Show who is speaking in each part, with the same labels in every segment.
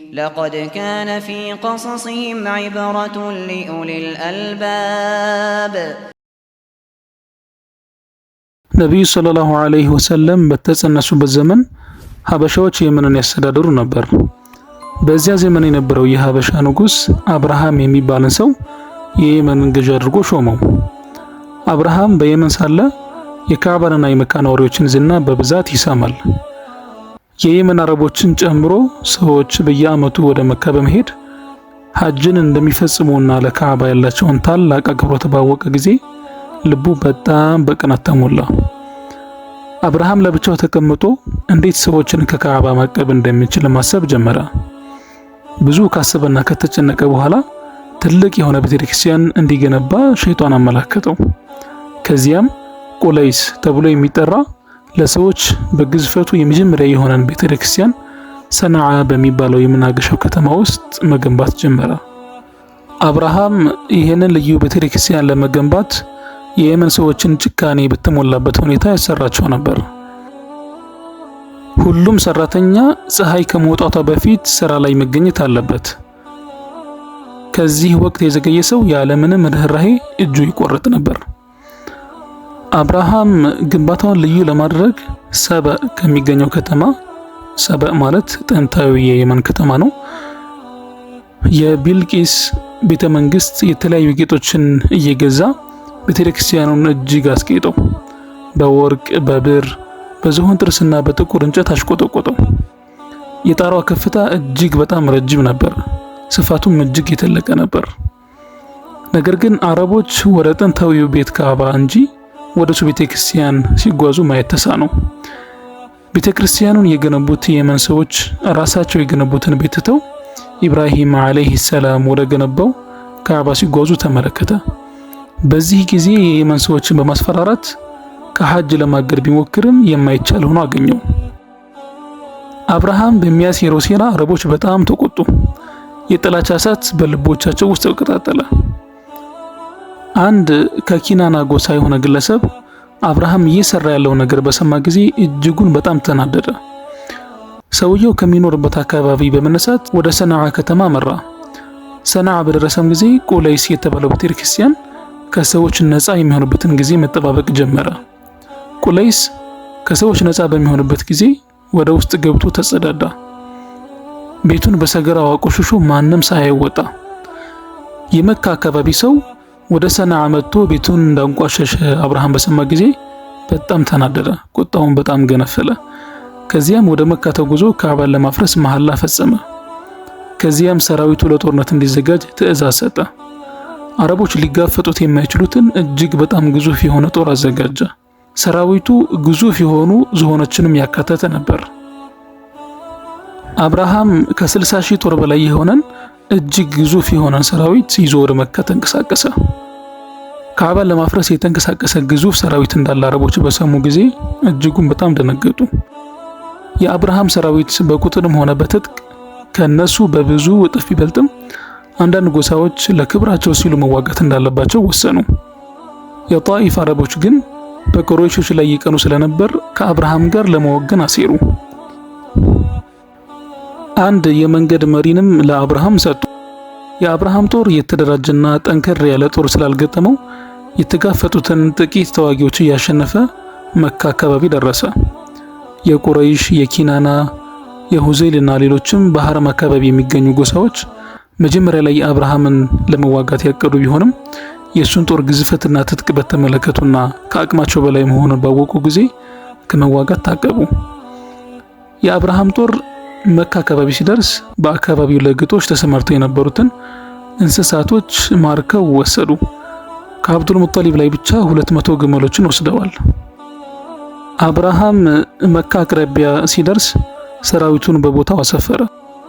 Speaker 1: لقد كان في قصصهم عبرة لأولي الألباب
Speaker 2: ነቢዩ ሰለላሁ ዐለይሂ ወሰለም በተጸነሱበት ዘመን ሀበሻዎች የመንን ያስተዳድሩ ነበር። በዚያ ዘመን የነበረው የሀበሻ ንጉስ አብርሃም የሚባልን ሰው የየመንን ገዥ አድርጎ ሾመው። አብርሃም በየመን ሳለ የካዕባንና የመካ ነዋሪዎችን ዝና በብዛት ይሰማል። የየመን አረቦችን ጨምሮ ሰዎች በየዓመቱ ወደ መካ በመሄድ ሐጅን እንደሚፈጽሙና ለካዕባ ያላቸውን ታላቅ አክብሮት ባወቀ ጊዜ ልቡ በጣም በቅናት ተሞላ። አብርሃም ለብቻው ተቀምጦ እንዴት ሰዎችን ከካዕባ ማቀብ እንደሚችል ማሰብ ጀመረ። ብዙ ካሰበና ከተጨነቀ በኋላ ትልቅ የሆነ ቤተክርስቲያን እንዲገነባ ሸይጣን አመላከተው። ከዚያም ቁለይስ ተብሎ የሚጠራ ለሰዎች በግዝፈቱ የመጀመሪያ የሆነን ቤተክርስቲያን ሰንዓ በሚባለው የመናገሻው ከተማ ውስጥ መገንባት ጀመረ። አብርሃም ይህንን ልዩ ቤተክርስቲያን ለመገንባት የየመን ሰዎችን ጭካኔ በተሞላበት ሁኔታ ያሰራቸው ነበር። ሁሉም ሰራተኛ ፀሐይ ከመውጣቷ በፊት ስራ ላይ መገኘት አለበት። ከዚህ ወቅት የዘገየ ሰው ያለምንም ርህራሄ እጁ ይቆረጥ ነበር። አብርሃም ግንባታውን ልዩ ለማድረግ ሰበእ ከሚገኘው ከተማ፣ ሰበእ ማለት ጥንታዊ የየመን ከተማ ነው፣ የቢልቂስ ቤተ መንግስት የተለያዩ ጌጦችን እየገዛ ቤተክርስቲያኑን እጅግ አስጌጠው። በወርቅ፣ በብር፣ በዝሆን ጥርስና በጥቁር እንጨት አሽቆጠቆጠው። የጣራው ከፍታ እጅግ በጣም ረጅም ነበር፣ ስፋቱም እጅግ የተለቀ ነበር። ነገር ግን አረቦች ወደ ጥንታዊው ቤት ካዕባ እንጂ ወደ እሱ ቤተክርስቲያን ሲጓዙ ማየት ተሳነው። ቤተክርስቲያኑን የገነቡት የየመን ሰዎች ራሳቸው የገነቡትን ቤት ትተው ኢብራሂም አለይሂ ሰላም ወደ ገነባው ካዕባ ሲጓዙ ተመለከተ። በዚህ ጊዜ የየመን ሰዎችን በማስፈራራት ከሐጅ ለማገድ ቢሞክርም የማይቻል ሆኖ አገኘው። አብርሃም በሚያሴረው ሴራ አረቦች በጣም ተቆጡ። የጥላቻ እሳት በልቦቻቸው ውስጥ ተቀጣጠለ። አንድ ከኪናና ጎሳ የሆነ ግለሰብ አብርሃም እየሰራ ያለው ነገር በሰማ ጊዜ እጅጉን በጣም ተናደደ። ሰውየው ከሚኖርበት አካባቢ በመነሳት ወደ ሰንዓ ከተማ መራ። ሰንዓ በደረሰም ጊዜ ቁለይስ የተባለው ቤተክርስቲያን ከሰዎች ነፃ የሚሆንበትን ጊዜ መጠባበቅ ጀመረ። ቁለይስ ከሰዎች ነፃ በሚሆንበት ጊዜ ወደ ውስጥ ገብቶ ተጸዳዳ። ቤቱን በሰገራ አቆሽሾ ማንም ሳይወጣ። የመካ አካባቢ ሰው ወደ ሰንዓ መጥቶ ቤቱን እንዳንቋሸሸ አብርሃም በሰማ ጊዜ በጣም ተናደደ፣ ቁጣውን በጣም ገነፈለ። ከዚያም ወደ መካ ተጉዞ ካዕባን ለማፍረስ መሐላ ፈጸመ። ከዚያም ሰራዊቱ ለጦርነት እንዲዘጋጅ ትዕዛዝ ሰጠ። አረቦች ሊጋፈጡት የማይችሉትን እጅግ በጣም ግዙፍ የሆነ ጦር አዘጋጀ። ሰራዊቱ ግዙፍ የሆኑ ዝሆኖችንም ያካተተ ነበር። አብርሃም ከ60,000 ጦር በላይ የሆነን እጅግ ግዙፍ የሆነን ሰራዊት ይዞ ወደ መካ ተንቀሳቀሰ። ካዕባን ለማፍረስ የተንቀሳቀሰ ግዙፍ ሰራዊት እንዳለ አረቦች በሰሙ ጊዜ እጅጉን በጣም ደነገጡ። የአብርሃም ሰራዊት በቁጥርም ሆነ በትጥቅ ከነሱ በብዙ እጥፍ ቢበልጥም አንዳንድ ጎሳዎች ለክብራቸው ሲሉ መዋጋት እንዳለባቸው ወሰኑ። የጣኢፍ አረቦች ግን በቁረይሾች ላይ ይቀኑ ስለነበር ከአብርሃም ጋር ለመወገን አሴሩ። አንድ የመንገድ መሪንም ለአብርሃም ሰጡ። የአብርሃም ጦር የተደራጀና ጠንከር ያለ ጦር ስላልገጠመው የተጋፈጡትን ጥቂት ተዋጊዎች እያሸነፈ መካ አካባቢ ደረሰ። የቁረይሽ፣ የኪናና፣ የሁዘይልና ሌሎችም በሐረም አካባቢ የሚገኙ ጎሳዎች መጀመሪያ ላይ አብርሃምን ለመዋጋት ያቀዱ ቢሆንም የሱን ጦር ግዝፈትና ትጥቅ በተመለከቱና ከአቅማቸው በላይ መሆኑን ባወቁ ጊዜ ከመዋጋት ታቀቡ። የአብርሃም ጦር መካ አካባቢ ሲደርስ በአካባቢው ለግጦሽ ተሰማርተው የነበሩትን እንስሳቶች ማርከው ወሰዱ። ከአብዱል ሙጠሊብ ላይ ብቻ 200 ግመሎችን ወስደዋል። አብርሃም መካ አቅራቢያ ሲደርስ ሰራዊቱን በቦታው አሰፈረ።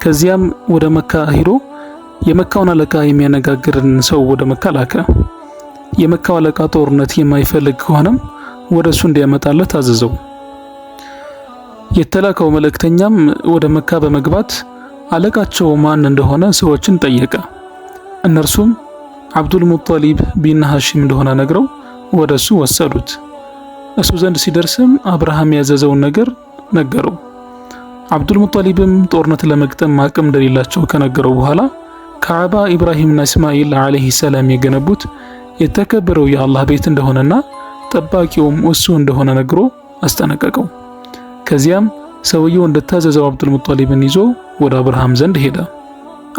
Speaker 2: ከዚያም ወደ መካ ሄዶ የመካውን አለቃ የሚያነጋግርን ሰው ወደ መካ ላከ። የመካው አለቃ ጦርነት የማይፈልግ ከሆነም ወደ እሱ እንዲያመጣለት አዘዘው። የተላከው መልእክተኛም ወደ መካ በመግባት አለቃቸው ማን እንደሆነ ሰዎችን ጠየቀ። እነርሱም አብዱል ሙጠሊብ ቢን ሐሺም እንደሆነ ነግረው ወደ እሱ ወሰዱት። እሱ ዘንድ ሲደርስም አብርሃም ያዘዘውን ነገር ነገረው። አብዱል ሙጠሊብም ጦርነት ለመግጠም አቅም እንደሌላቸው ከነገረው በኋላ ካዕባ ኢብራሂምና እስማኤል አለይሂ ሰላም የገነቡት የተከበረው የአላህ ቤት እንደሆነና ጠባቂውም እሱ እንደሆነ ነግሮ አስጠነቀቀው። ከዚያም ሰውየው እንደታዘዘው አብዱል ሙጠሊብን ይዞ ወደ አብርሃም ዘንድ ሄደ።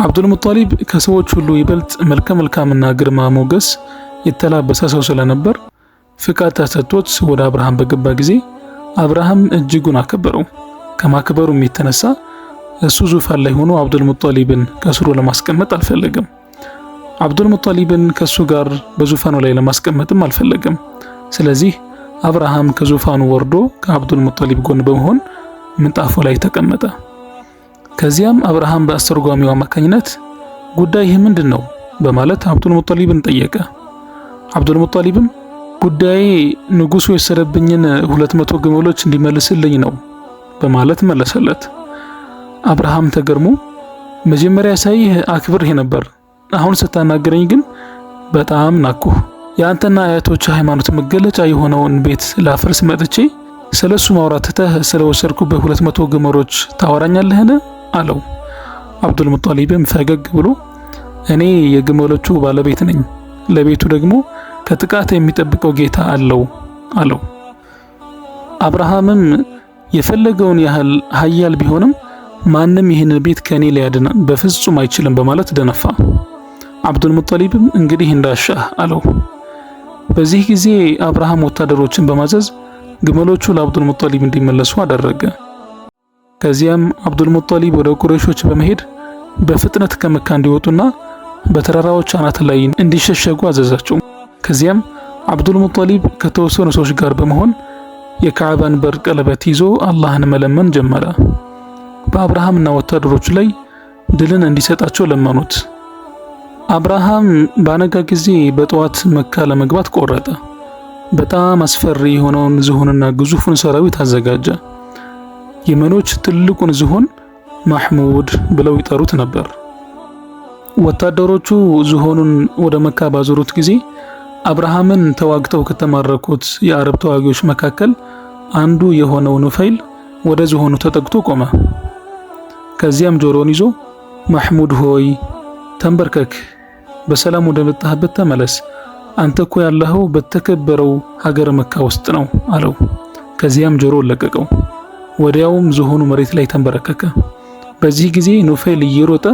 Speaker 2: አብዱል ሙጠሊብ ከሰዎች ሁሉ ይበልጥ መልከ-መልካምና ግርማ ሞገስ የተላበሰ ሰው ስለነበር ፍቃድ ተሰጥቶት ወደ አብርሃም በገባ ጊዜ አብርሃም እጅጉን አከበረው። ከማክበሩም የተነሳ እሱ ዙፋን ላይ ሆኖ አብዱል ሙጠሊብን ከስሩ ለማስቀመጥ አልፈለገም። አብዱል ሙጠሊብን ከሱ ጋር በዙፋኑ ላይ ለማስቀመጥም አልፈለገም። ስለዚህ አብርሃም ከዙፋኑ ወርዶ ከአብዱል ሙጠሊብ ጎን በመሆን ምንጣፉ ላይ ተቀመጠ። ከዚያም አብርሃም በአስተርጓሚው አማካኝነት ጉዳይህ ምንድነው በማለት አብዱል ሙጠሊብን ጠየቀ። አብዱል ሙጠሊብም ጉዳዬ ንጉሱ የወሰደብኝን 200 ግመሎች እንዲመልስልኝ ነው በማለት መለሰለት። አብርሃም ተገርሞ መጀመሪያ ሳይህ አክብርህ ነበር፣ አሁን ስታናገረኝ ግን በጣም ናኩህ። የአንተና አያቶች ሃይማኖት መገለጫ የሆነውን ቤት ላፍርስ መጥቼ ስለሱ ማውራት ትተህ ስለወሰድኩበት 200 ግመሎች ታወራኛለህን? አለው። አብዱል ሙጠሊብም ፈገግ ብሎ እኔ የግመሎቹ ባለቤት ነኝ፣ ለቤቱ ደግሞ ከጥቃት የሚጠብቀው ጌታ አለው። አብርሃምም የፈለገውን ያህል ኃያል ቢሆንም ማንም ይህን ቤት ከኔ ሊያድን በፍጹም አይችልም በማለት ደነፋ። አብዱል ሙጠሊብም እንግዲህ እንዳሻህ አለው። በዚህ ጊዜ አብርሃም ወታደሮችን በማዘዝ ግመሎቹ ለአብዱል ሙጠሊብ እንዲመለሱ አደረገ። ከዚያም አብዱል ሙጠሊብ ወደ ቁረይሾች በመሄድ በፍጥነት ከመካ እንዲወጡና በተራራዎች አናት ላይ እንዲሸሸጉ አዘዛቸው። ከዚያም አብዱል ሙጠሊብ ከተወሰኑ ሰዎች ጋር በመሆን የካዕባን በር ቀለበት ይዞ አላህን መለመን ጀመረ። በአብርሃምና ወታደሮቹ ላይ ድልን እንዲሰጣቸው ለመኑት። አብርሃም ባነጋ ጊዜ በጠዋት መካ ለመግባት ቆረጠ። በጣም አስፈሪ የሆነውን ዝሆንና ግዙፉን ሰራዊት አዘጋጀ። የመኖች ትልቁን ዝሆን ማህሙድ ብለው ይጠሩት ነበር። ወታደሮቹ ዝሆኑን ወደ መካ ባዞሩት ጊዜ አብርሃምን ተዋግተው ከተማረኩት የአረብ ተዋጊዎች መካከል አንዱ የሆነው ኑፈይል ወደ ዝሆኑ ተጠግቶ ቆመ። ከዚያም ጆሮውን ይዞ ማህሙድ ሆይ ተንበርከክ፣ በሰላም ወደ መጣህበት ተመለስ፣ አንተ እኮ ያለኸው በተከበረው ሀገር መካ ውስጥ ነው አለው። ከዚያም ጆሮውን ለቀቀው። ወዲያውም ዝሆኑ መሬት ላይ ተንበረከከ። በዚህ ጊዜ ኑፈይል እየሮጠ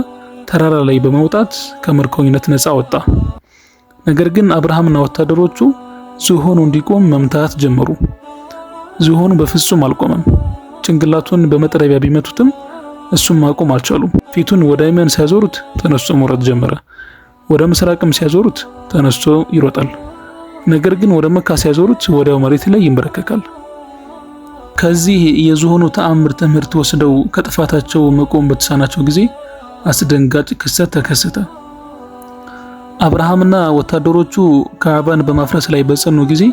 Speaker 2: ተራራ ላይ በመውጣት ከምርኮኝነት ነፃ ወጣ። ነገር ግን አብርሃምና ወታደሮቹ ዝሆኑ እንዲቆም መምታት ጀመሩ። ዝሆኑ በፍጹም አልቆመም። ጭንቅላቱን በመጥረቢያ ቢመቱትም እሱም ማቆም አልቻሉም። ፊቱን ወደ የመን ሲያዞሩት ተነስቶ መውረድ ጀመረ። ወደ ምስራቅም ሲያዞሩት ተነስቶ ይሮጣል። ነገር ግን ወደ መካ ሲያዞሩት ወዲያው መሬት ላይ ይንበረከካል። ከዚህ የዝሆኑ ተአምር ትምህርት ወስደው ከጥፋታቸው መቆም በተሳናቸው ጊዜ አስደንጋጭ ክስተት ተከሰተ። አብርሃምና ወታደሮቹ ካዕባን በማፍረስ ላይ በጸኑ ጊዜ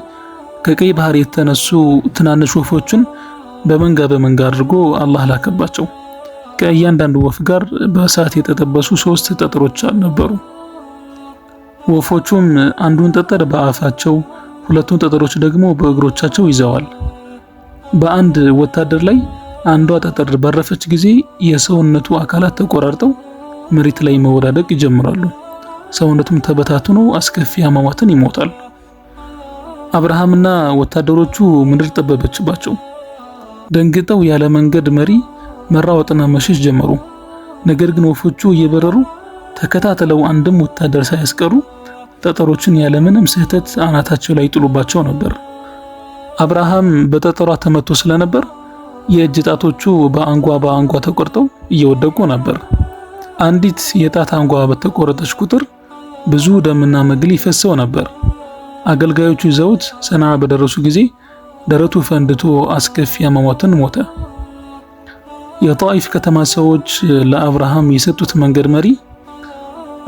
Speaker 2: ከቀይ ባህር የተነሱ ትናንሽ ወፎችን በመንጋ አድርጎ አላህ ላከባቸው። ከእያንዳንዱ ወፍ ጋር በእሳት የተጠበሱ 3 ጠጠሮች ነበሩ። ወፎቹም አንዱን ጠጠር በአፋቸው፣ 2ቱን ጠጠሮች ደግሞ በእግሮቻቸው ይዘዋል። በአንድ ወታደር ላይ አንዷ ጠጠር ባረፈች ጊዜ የሰውነቱ አካላት ተቆራርጠው መሬት ላይ መወዳደቅ ይጀምራሉ። ሰውነቱም ተበታትኖ አስከፊ ሕማማትን ይሞታል። አብርሃምና ወታደሮቹ ምድር ጠበበችባቸው። ደንግጠው ያለ መንገድ መሪ መራወጥና መሸሽ ጀመሩ። ነገር ግን ወፎቹ እየበረሩ ተከታትለው አንድም ወታደር ሳያስቀሩ ጠጠሮችን ያለምንም ስህተት አናታቸው ላይ ጥሉባቸው ነበር። አብርሃም በጠጠሯ ተመቶ ስለነበር የእጅ ጣቶቹ በአንጓ ተቆርጠው እየወደቁ ነበር። አንዲት የጣት አንጓ በተቆረጠች ቁጥር ብዙ ደምና መግል ይፈሰው ነበር። አገልጋዮቹ ይዘውት ሰንዓ በደረሱ ጊዜ ደረቱ ፈንድቶ አስከፊ ሕማማትን ሞተ። የጣኢፍ ከተማ ሰዎች ለአብርሃም የሰጡት መንገድ መሪ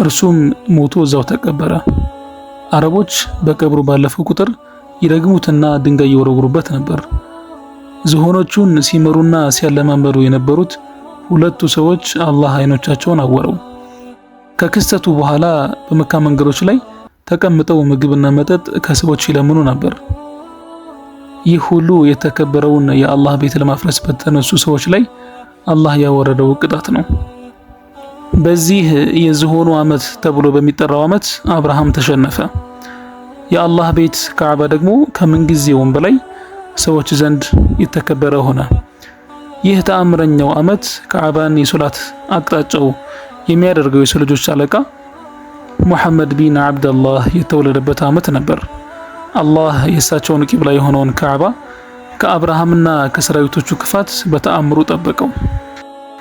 Speaker 2: እርሱም ሞቶ እዛው ተቀበረ። አረቦች በቀብሩ ባለፈው ቁጥር ይረግሙትና ድንጋይ ይወረውሩበት ነበር። ዝሆኖቹን ሲመሩና ሲያለማመዱ የነበሩት 2ቱ ሰዎች አላህ አይኖቻቸውን አወረው። ከክስተቱ በኋላ በመካ መንገዶች ላይ ተቀምጠው ምግብና መጠጥ ከሰዎች ይለምኑ ነበር። ይህ ሁሉ የተከበረውን የአላህ ቤት ለማፍረስ በተነሱ ሰዎች ላይ አላህ ያወረደው ቅጣት ነው። በዚህ የዝሆኑ ዓመት ተብሎ በሚጠራው ዓመት አብርሃም ተሸነፈ። የአላህ ቤት ካዕባ ደግሞ ከምንጊዜውም በላይ ሰዎች ዘንድ የተከበረ ሆነ። ይህ ተአምረኛው ዓመት ካዕባን የሶላት አቅጣጫው የሚያደርገው የሰው ልጆች አለቃ ሙሐመድ ቢን አብደላህ የተወለደበት ዓመት ነበር። አላህ የእሳቸውን ቂብላ የሆነውን ካዕባ ከአብርሃምና ከሰራዊቶቹ ክፋት በተአምሩ ጠበቀው።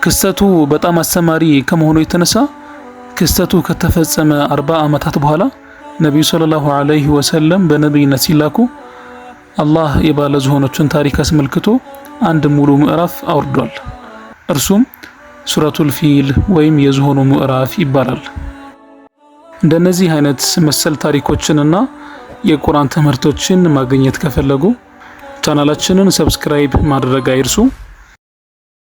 Speaker 2: ክስተቱ በጣም አስተማሪ ከመሆኑ የተነሳ ክስተቱ ከተፈጸመ 40 ዓመታት በኋላ ነቢዩ ሰለላሁ ዐለይሂ ወሰለም በነቢይነት ሲላኩ አላህ የባለ ዝሆኖችን ታሪክ አስመልክቶ አንድ ሙሉ ምዕራፍ አውርዷል። እርሱም ሱረቱል ፊል ወይም የዝሆኑ ምዕራፍ ይባላል። እንደነዚህ አይነት መሰል ታሪኮችንና የቁርአን ትምህርቶችን ማግኘት ከፈለጉ ቻናላችንን ሰብስክራይብ ማድረግ አይርሱ።